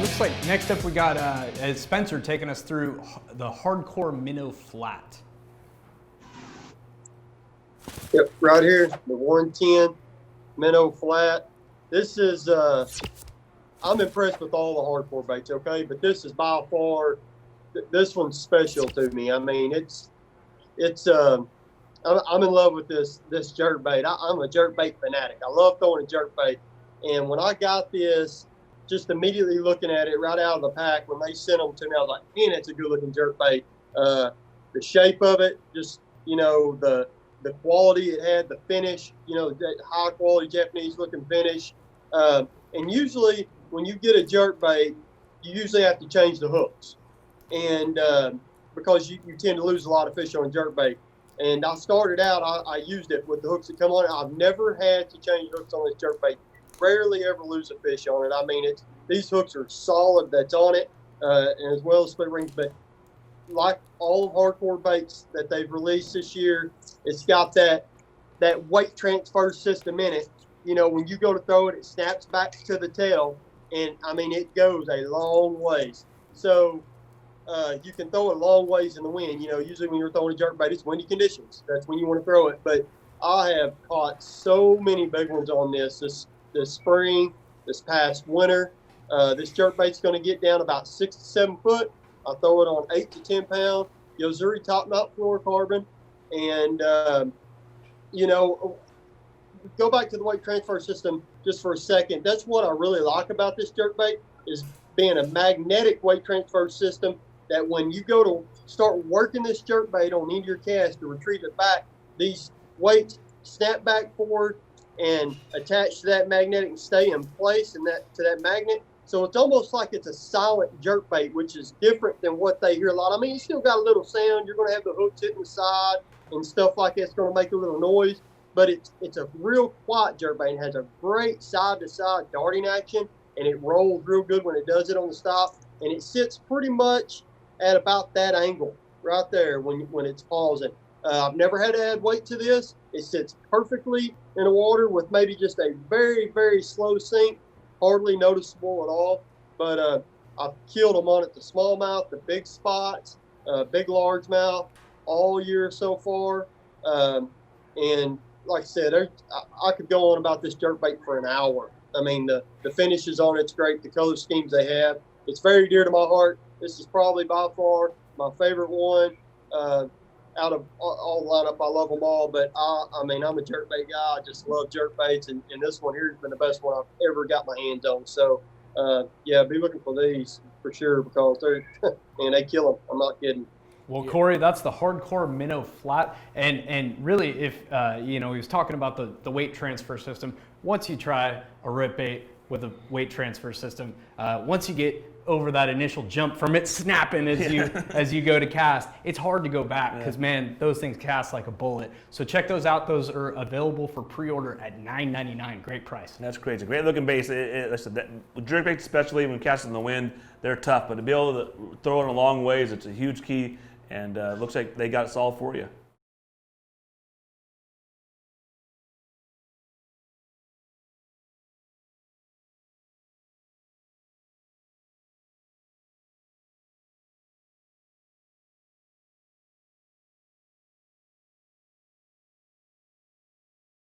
Looks like next up we got Spencer taking us through the hardcore minnow flat. Yep, right here, the 110 minnow flat. This is, I'm impressed with all the hardcore baits, okay? But this is by far, this one's special to me. I mean, I'm in love with this jerk bait. I'm a jerk bait fanatic. I love throwing a jerk bait. And when I got this, just immediately looking at it right out of the pack, when they sent them to me, I was like, man, it's a good looking jerk bait. The shape of it, just, you know, the quality it had, the finish, you know, that high quality Japanese looking finish. And usually when you get a jerk bait, you usually have to change the hooks. And because you tend to lose a lot of fish on a jerk bait. And I started out, I used it with the hooks that come on it. I've never had to change hooks on this jerk bait. Rarely ever lose a fish on it. I mean, these hooks are solid that's on it, and as well as split rings. But like all of hardcore baits that they've released this year, it's got that weight transfer system in it. You know, when you go to throw it, it snaps back to the tail, and I mean, it goes a long ways. So you can throw it long ways in the wind. You know, usually when you're throwing a jerk bait, it's windy conditions. That's when you want to throw it. But I have caught so many big ones on this spring, this past winter. This jerk bait's going to get down about 6 to 7 foot. I throw it on 8 to 10 pound Yozuri top knot fluorocarbon. And, you know, go back to the weight transfer system just for a second. That's what I really like about this jerk bait, is being a magnetic weight transfer system, that when you go to start working this jerk bait on into your cast to retrieve it back, these weights snap back forward and attach to that magnetic and stay in place to that magnet. So it's almost like it's a silent jerk bait, which is different than what they hear a lot. I mean, you still got a little sound. You're going to have the hooks hitting the side and stuff like that. It's going to make a little noise, but it's a real quiet jerk bait. It has a great side-to-side darting action, and it rolls real good when it does it on the stop. And it sits pretty much at about that angle right there when it's pausing. I've never had to add weight to this. It sits perfectly in the water with maybe just a very, very slow sink, hardly noticeable at all. But I've killed them on it, the smallmouth, the big spots, big largemouth, all year so far. And like I said, I could go on about this jerk bait for an hour. I mean, the finishes on it's great. The color schemes they have, it's very dear to my heart. This is probably by far my favorite one. Out of all the lineup, I love them all, but I mean, I'm a jerkbait guy. I just love jerkbaits, and this one here has been the best one I've ever got my hands on. So, yeah, be looking for these for sure, because they're, man, they kill them. I'm not kidding. Well, Corey, that's the hardcore minnow flat, and really, if you know, he was talking about the weight transfer system. Once you try a rip bait with a weight transfer system, once you get over that initial jump from it snapping as you go to cast, it's hard to go back, because man, those things cast like a bullet. So check those out. Those are available for pre-order at $9.99. Great price. That's great. It's a great looking bait. Jerk baits, especially when casting in the wind, they're tough, but to be able to throw it a long ways, it's a huge key, and looks like they got it solved for you.